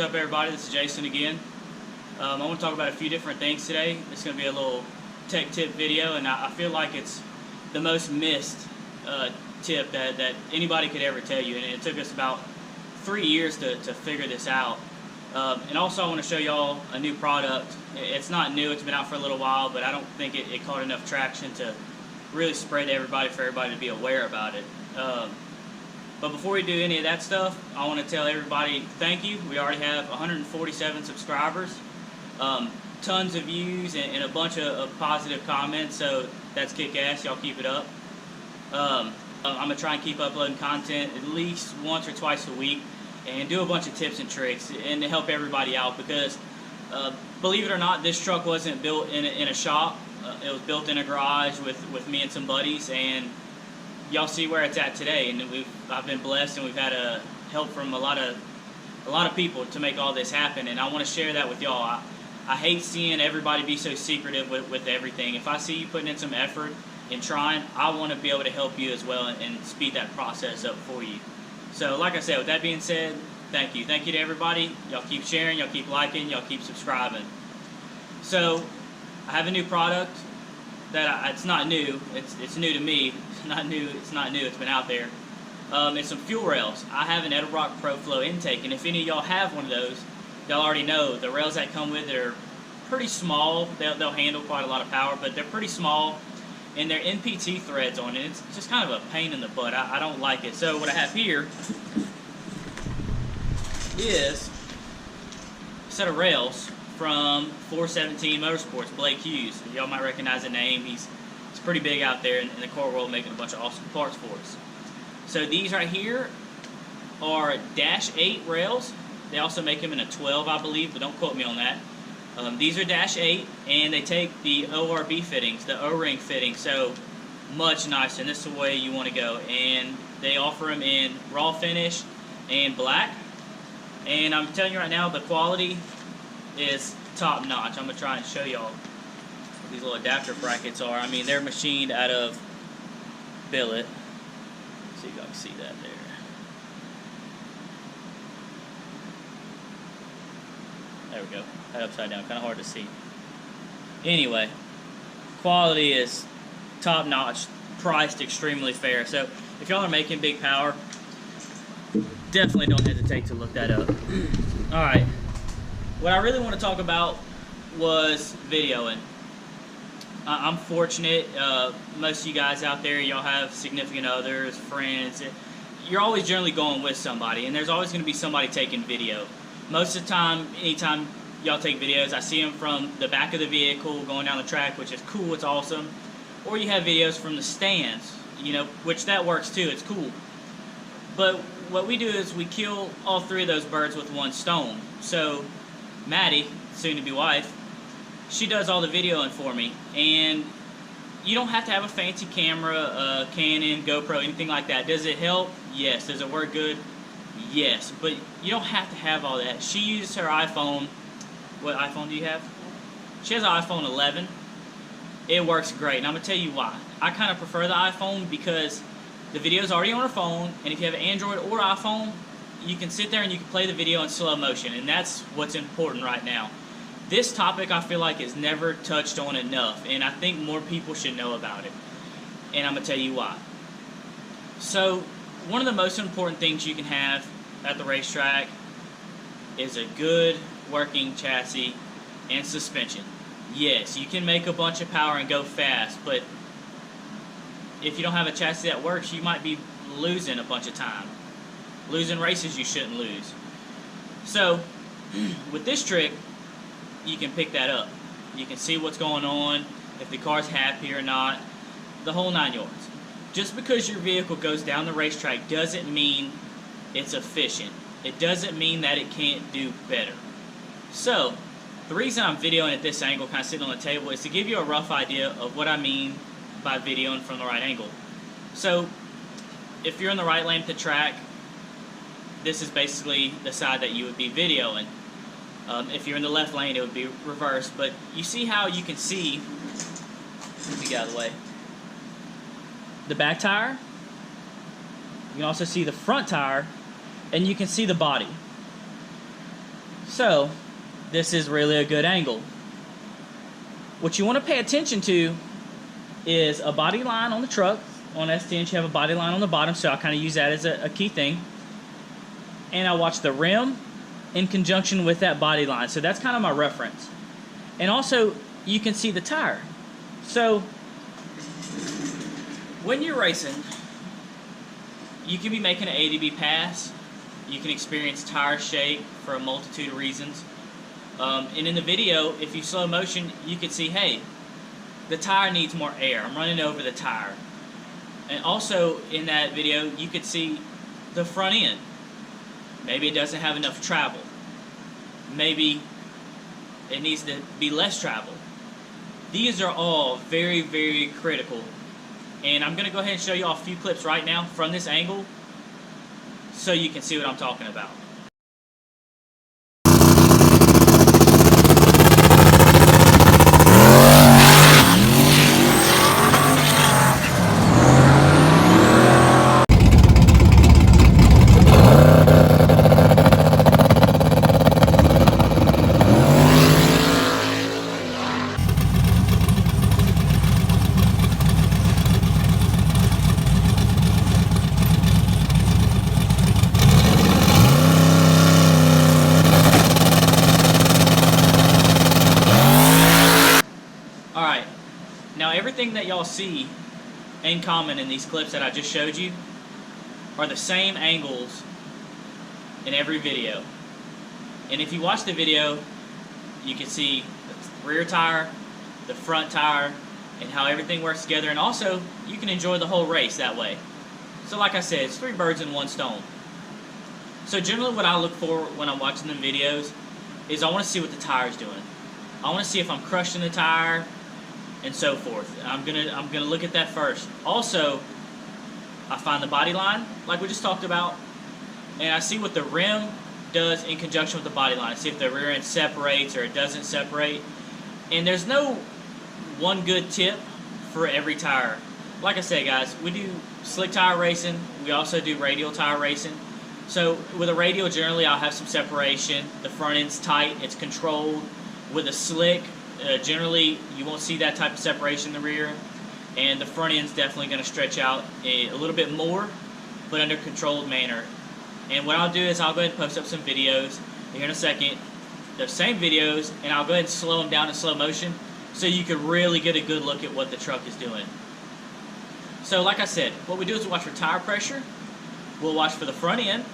up, everybody? This is Jason again. I want to talk about a few different things today. It's going to be a little tech tip video, and I feel like it's the most missed tip that anybody could ever tell you, and it took us about 3 years to figure this out. And also I want to show y'all a new product. It's not new, it's been out for a little while, but I don't think it caught enough traction to really spread to everybody for everybody to be aware about it. But before we do any of that stuff, I want to tell everybody thank you. We already have 147 subscribers, tons of views, and a bunch of positive comments, so that's kick-ass. Y'all keep it up. I'm going to try and keep uploading content at least once or twice a week and do a bunch of tips and tricks and to help everybody out, because believe it or not, this truck wasn't built in a shop. It was built in a garage with me and some buddies, and y'all see where it's at today. And I've been blessed, and we've had help from a lot of people to make all this happen, and I want to share that with y'all. I hate seeing everybody be so secretive with everything. If I see you putting in some effort and trying, I want to be able to help you as well and speed that process up for you. So like I said, with that being said, thank you. Thank you to everybody. Y'all keep sharing, y'all keep liking, y'all keep subscribing. So I have a new product that it's not new. It's new to me. It's not new. It's been out there. It's some fuel rails. I have an Edelbrock ProFlow intake, and if any of y'all have one of those, y'all already know the rails that come with it are pretty small. They'll handle quite a lot of power, but they're pretty small, and they're NPT threads on it. It's just kind of a pain in the butt. I don't like it. So what I have here is a set of rails from 417 Motorsports, Blake Hughes. Y'all might recognize the name. He's pretty big out there in the car world, making a bunch of awesome parts for us. So these right here are Dash 8 rails. They also make them in a 12, I believe, but don't quote me on that. These are Dash 8, and they take the ORB fittings, the O-ring fittings, so much nicer, and this is the way you want to go. And they offer them in raw finish and black. And I'm telling you right now, the quality is top notch. I'm going to try and show y'all what these little adapter brackets are. I mean, they're machined out of billet. Let's see if y'all can see that there. There we go. That upside down, kind of hard to see. Anyway, quality is top notch, priced extremely fair. So if y'all are making big power, definitely don't hesitate to look that up. Alright, what I really want to talk about was videoing. I'm fortunate, most of you guys out there, y'all have significant others, friends. You're always generally going with somebody, and there's always going to be somebody taking video. Most of the time, anytime y'all take videos, I see them from the back of the vehicle going down the track, which is cool, it's awesome. Or you have videos from the stands, you know, which that works too, it's cool. But what we do is we kill all three of those birds with one stone. So Maddie, soon-to-be wife, she does all the videoing for me, and you don't have to have a fancy camera, Canon, GoPro, anything like that. Does it help? Yes. Does it work good? Yes. But you don't have to have all that. She uses her iPhone. What iPhone do you have? She has an iPhone 11. It works great, and I'm going to tell you why. I kind of prefer the iPhone because the video is already on her phone, and if you have an Android or iPhone, you can sit there and you can play the video in slow motion, and that's what's important right now. This topic, I feel like, is never touched on enough, and I think more people should know about it, and I'm going to tell you why. So, one of the most important things you can have at the racetrack is a good working chassis and suspension. Yes, you can make a bunch of power and go fast, but if you don't have a chassis that works, you might be losing a bunch of time. Losing races you shouldn't lose. So, with this trick, you can pick that up. You can see what's going on, if the car's happy or not, the whole 9 yards. Just because your vehicle goes down the racetrack doesn't mean it's efficient. It doesn't mean that it can't do better. So, the reason I'm videoing at this angle, kind of sitting on the table, is to give you a rough idea of what I mean by videoing from the right angle. So, if you're in the right lane of the track, this is basically the side that you would be videoing. If you're in the left lane, it would be reversed. But you see how you can see, let me get out of the way, the back tire. You can also see the front tire, and you can see the body. So this is really a good angle. What you want to pay attention to is a body line on the truck. On S10s, you have a body line on the bottom, so I kind of use that as a key thing. And I watch the rim in conjunction with that body line. So that's kind of my reference. And also, you can see the tire. So when you're racing, you can be making an ADB pass. You can experience tire shake for a multitude of reasons. And in the video, if you slow motion, you can see, hey, the tire needs more air. I'm running over the tire. And also in that video, you could see the front end. Maybe it doesn't have enough travel. Maybe it needs to be less travel. These are all very, very critical. And I'm going to go ahead and show you all a few clips right now from this angle so you can see what I'm talking about. Alright, now everything that y'all see in common in these clips that I just showed you are the same angles in every video. And if you watch the video, you can see the rear tire, the front tire, and how everything works together. And also, you can enjoy the whole race that way. So like I said, it's 3 birds in 1 stone. So generally what I look for when I'm watching the videos is I want to see what the tire's doing. I want to see if I'm crushing the tire and so forth. I'm gonna look at that first. Also, I find the body line, like we just talked about, and I see what the rim does in conjunction with the body line. See if the rear end separates or it doesn't separate. And there's no one good tip for every tire. Like I said, guys, we do slick tire racing. We also do radial tire racing. So with a radial, generally I'll have some separation. The front end's tight, it's controlled. With a slick, generally you won't see that type of separation in the rear, and the front end's definitely going to stretch out a little bit more, but under a controlled manner. And what I'll do is I'll go ahead and post up some videos here in a second, the same videos, and I'll go ahead and slow them down in slow motion so you can really get a good look at what the truck is doing. So like I said, what we do is we watch for tire pressure, we'll watch for the front end,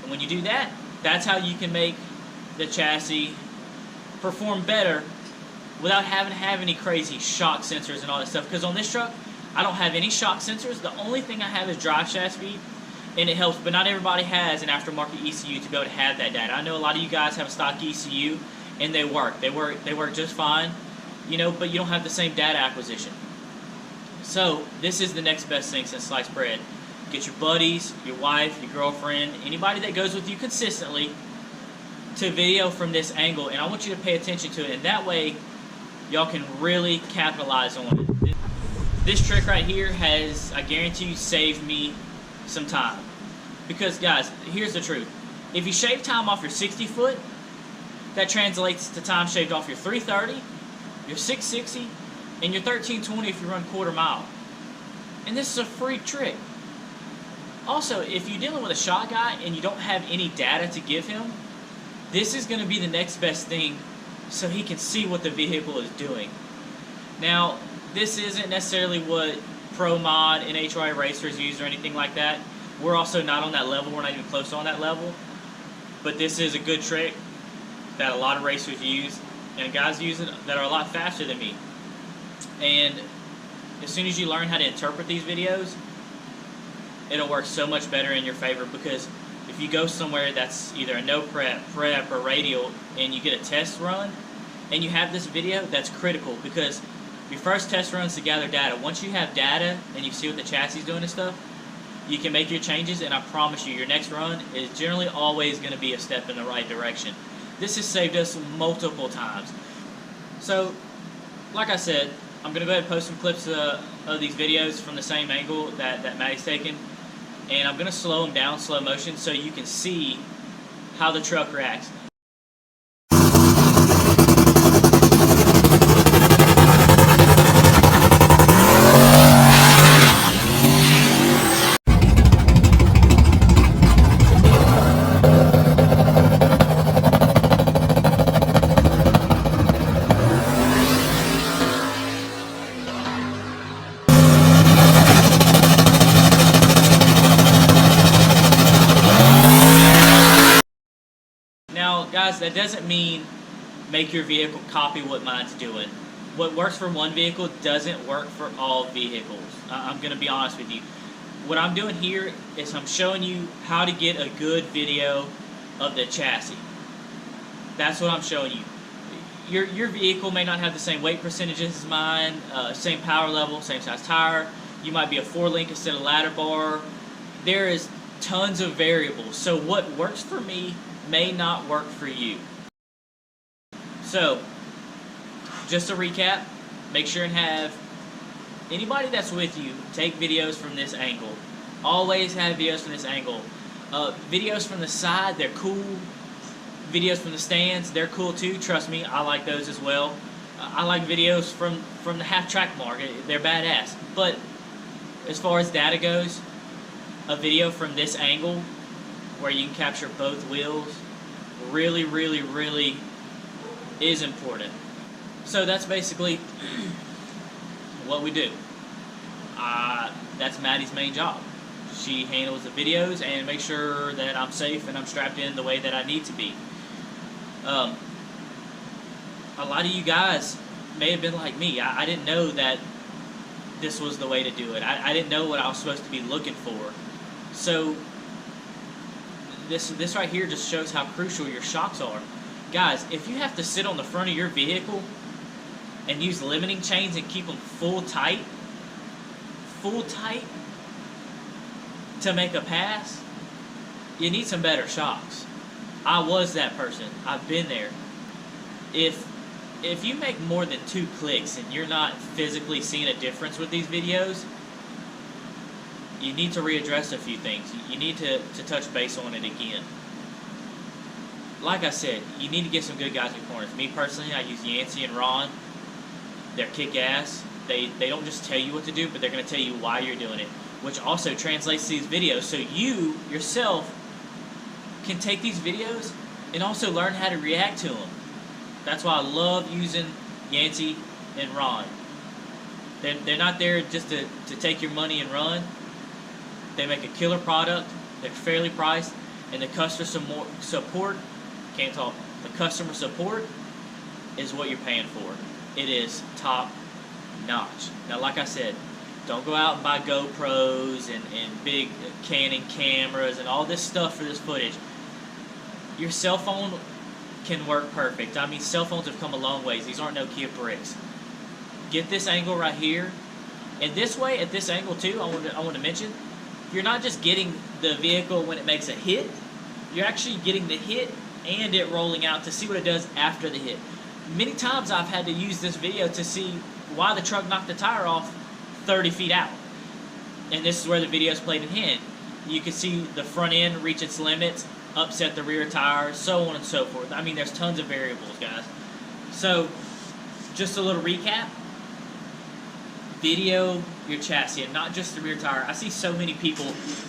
and when you do that, that's how you can make the chassis perform better without having to have any crazy shock sensors and all that stuff. Because on this truck, I don't have any shock sensors. The only thing I have is drive shaft speed, and it helps, but not everybody has an aftermarket ECU to be able to have that data. I know a lot of you guys have a stock ECU, and they work. They work just fine, you know, but you don't have the same data acquisition. So this is the next best thing since sliced bread. Get your buddies, your wife, your girlfriend, anybody that goes with you consistently to video from this angle, and I want you to pay attention to it, and that way y'all can really capitalize on it. This trick right here has, I guarantee you, saved me some time. Because guys, here's the truth. If you shave time off your 60 foot, that translates to time shaved off your 330, your 660, and your 1320 if you run quarter mile. And this is a free trick. Also, if you're dealing with a shot guy and you don't have any data to give him, this is going to be the next best thing so he can see what the vehicle is doing. Now, this isn't necessarily what Pro Mod and HRA racers use or anything like that. We're also not on that level. We're not even close on that level. But this is a good trick that a lot of racers use, and guys use it that are a lot faster than me. And as soon as you learn how to interpret these videos, it'll work so much better in your favor, because if you go somewhere that's either a no prep, or radial, and you get a test run, and you have this video, that's critical, because your first test run is to gather data. Once you have data and you see what the chassis is doing and stuff, you can make your changes, and I promise you, your next run is generally always going to be a step in the right direction. This has saved us multiple times. So, like I said, I'm going to go ahead and post some clips of these videos from the same angle that Maddie's taken. And I'm going to slow them down, slow motion, so you can see how the truck reacts. Now, guys, that doesn't mean make your vehicle copy what mine's doing. What works for one vehicle doesn't work for all vehicles. I'm going to be honest with you. What I'm doing here is I'm showing you how to get a good video of the chassis. That's what I'm showing you. Your vehicle may not have the same weight percentages as mine, same power level, same size tire. You might be a 4-link instead of ladder bar. There is tons of variables. So what works for me may not work for you. So, just to recap, make sure and have anybody that's with you take videos from this angle. Always have videos from this angle. Videos from the side, they're cool. Videos from the stands, they're cool too. Trust me, I like those as well. I like videos from the half track mark. They're badass. But as far as data goes, a video from this angle where you can capture both wheels really, really, really is important. So that's basically what we do. That's Maddie's main job. She handles the videos and makes sure that I'm safe and I'm strapped in the way that I need to be. A lot of you guys may have been like me. I didn't know that this was the way to do it. I didn't know what I was supposed to be looking for. So this right here just shows how crucial your shocks are. Guys, if you have to sit on the front of your vehicle and use limiting chains and keep them full tight to make a pass, you need some better shocks. I was that person. I've been there. If you make more than 2 clicks and you're not physically seeing a difference with these videos, you need to readdress a few things. You need to touch base on it again. Like I said, you need to get some good guys in corners. Me personally, I use Yancey and Ron. They're kick-ass. They don't just tell you what to do, but they're going to tell you why you're doing it, which also translates to these videos. So you, yourself, can take these videos and also learn how to react to them. That's why I love using Yancey and Ron. They're not there just to take your money and run. They make a killer product. They're fairly priced, and the customer support, can't talk. The customer support is what you're paying for. It is top notch. Now, like I said, don't go out and buy GoPros and big Canon cameras and all this stuff for this footage. Your cell phone can work perfect. I mean, cell phones have come a long ways. These aren't Nokia bricks. Get this angle right here. And this way, at this angle too, I want to mention, you're not just getting the vehicle when it makes a hit, you're actually getting the hit and it rolling out to see what it does after the hit. Many times I've had to use this video to see why the truck knocked the tire off 30 feet out. And this is where the video is played in hand. You can see the front end reach its limits, upset the rear tire, so on and so forth. I mean, there's tons of variables, guys. So, just a little recap. Video your chassis and not just the rear tire. I see so many people,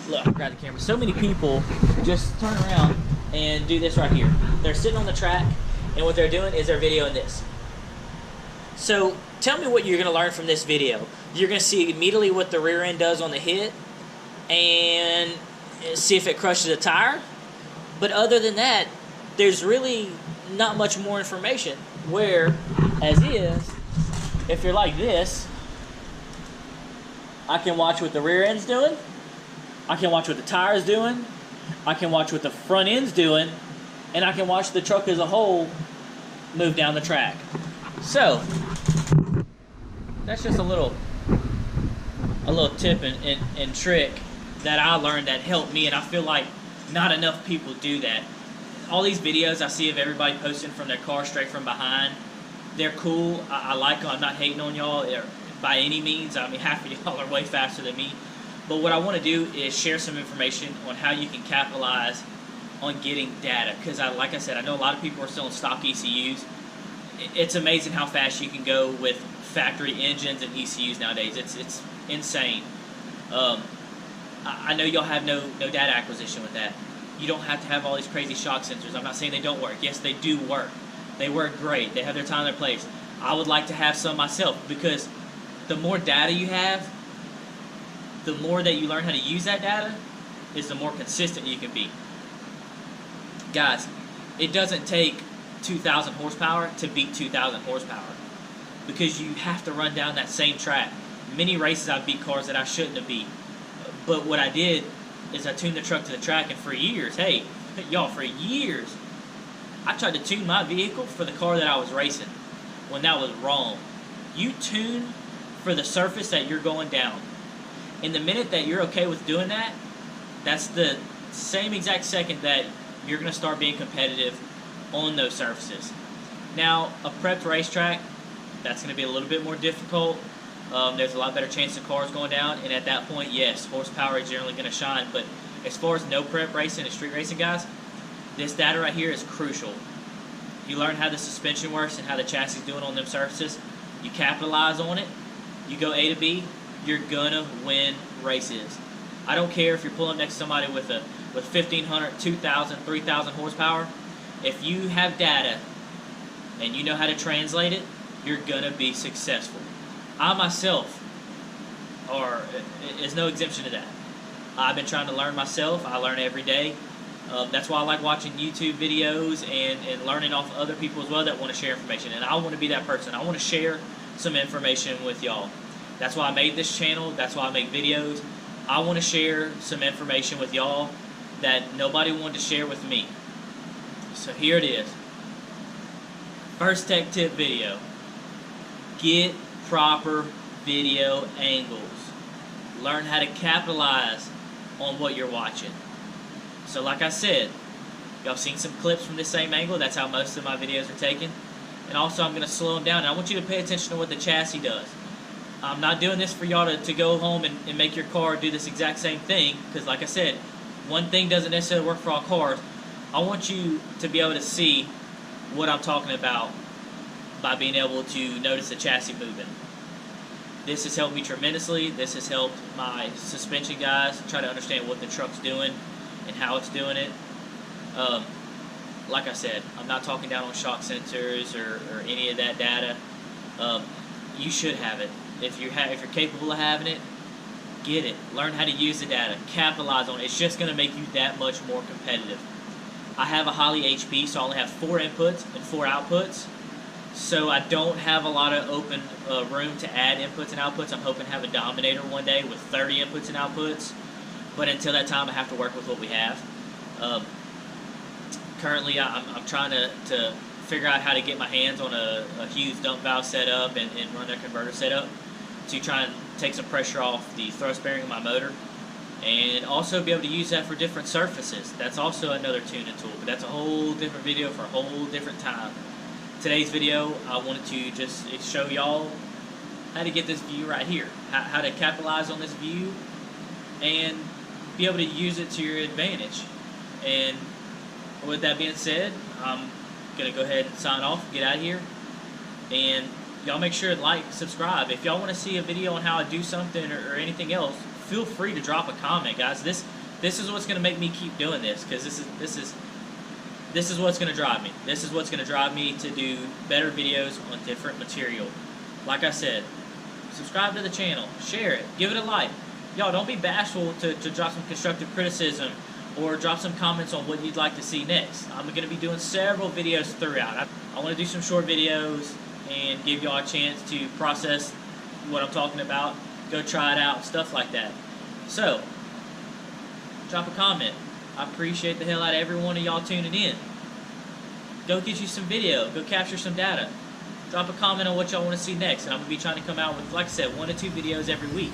look, grab the camera, so many people just turn around and do this right here. They're sitting on the track and what they're doing is they're videoing this. So tell me what you're going to learn from this video. You're going to see immediately what the rear end does on the hit and see if it crushes a tire. But other than that, there's really not much more information. Where, as is, if you're like this, I can watch what the rear end's doing, I can watch what the tire's doing, I can watch what the front end's doing, and I can watch the truck as a whole move down the track. So, that's just a little tip and trick that I learned that helped me, and I feel like not enough people do that. All these videos I see of everybody posting from their car straight from behind, they're cool. I like them. I'm not hating on y'all by any means. I mean, half of y'all are way faster than me. But what I want to do is share some information on how you can capitalize on getting data, because like I said, I know a lot of people are still in stock ECUs. It's amazing how fast you can go with factory engines and ECUs nowadays. It's insane. I know y'all have no data acquisition with that. You don't have to have all these crazy shock sensors. I'm not saying they don't work. Yes, they do work. They work great. They have their time and their place. I would like to have some myself, because the more data you have, the more that you learn how to use that data, is the more consistent you can be. Guys, it doesn't take 2,000 horsepower to beat 2,000 horsepower, because you have to run down that same track. Many races I've beat cars that I shouldn't have beat. But what I did is I tuned the truck to the track, and for years, hey, y'all, for years, I tried to tune my vehicle for the car that I was racing, when that was wrong. You tune for the surface that you're going down. In the minute that you're okay with doing that, that's the same exact second that you're going to start being competitive on those surfaces. Now, a prepped racetrack, that's going to be a little bit more difficult. There's a lot better chance of cars going down, and at that point, yes, horsepower is generally going to shine. But as far as no prep racing and street racing, guys, this data right here is crucial. You learn how the suspension works and how the chassis is doing on them surfaces. You capitalize on it. You go A to B. You're gonna win races. I don't care if you're pulling next to somebody with 1,500, 2,000, 3,000 horsepower. If you have data and you know how to translate it, you're gonna be successful. I myself is no exemption to that. I've been trying to learn myself. I learn every day. That's why I like watching YouTube videos and learning off other people as well that want to share information. And I want to be that person. I want to share some information with y'all. That's why I made this channel. That's why I make videos. I want to share some information with y'all that nobody wanted to share with me. So here it is. First tech tip video. Get proper video angles. Learn how to capitalize on what you're watching. So like I said, y'all seen some clips from this same angle. That's how most of my videos are taken. And also I'm going to slow them down. And I want you to pay attention to what the chassis does. I'm not doing this for y'all to go home and make your car do this exact same thing. Because like I said, one thing doesn't necessarily work for all cars. I want you to be able to see what I'm talking about by being able to notice the chassis moving. This has helped me tremendously. This has helped my suspension guys try to understand what the truck's doing and how it's doing it. Like I said, I'm not talking down on shock sensors or any of that data. You should have it. If you're capable of having it, get it. Learn how to use the data. Capitalize on it. It's just going to make you that much more competitive. I have a Holley HP, so I only have 4 inputs and 4 outputs. So I don't have a lot of open room to add inputs and outputs. I'm hoping to have a Dominator one day with 30 inputs and outputs. But until that time, I have to work with what we have. Currently, I'm trying to figure out how to get my hands on a Hughes dump valve setup and run a converter setup to try and take some pressure off the thrust bearing of my motor. And also be able to use that for different surfaces. That's also another tuning tool, but that's a whole different video for a whole different time. Today's video, I wanted to just show y'all how to get this view right here, how to capitalize on this view and be able to use it to your advantage. And with that being said, I'm going to go ahead and sign off, get out of here. And y'all make sure to like, subscribe. If y'all want to see a video on how I do something or anything else, feel free to drop a comment, guys. This is what's going to make me keep doing this, because this is what's going to drive me. This is what's going to drive me to do better videos on different material. Like I said, subscribe to the channel, share it, give it a like. Y'all, don't be bashful to drop some constructive criticism or drop some comments on what you'd like to see next. I'm going to be doing several videos throughout. I want to do some short videos and give y'all a chance to process what I'm talking about, go try it out, stuff like that. So, drop a comment. I appreciate the hell out of every one of y'all tuning in. Go get you some video. Go capture some data. Drop a comment on what y'all want to see next. And I'm going to be trying to come out with, like I said, 1 to 2 videos every week.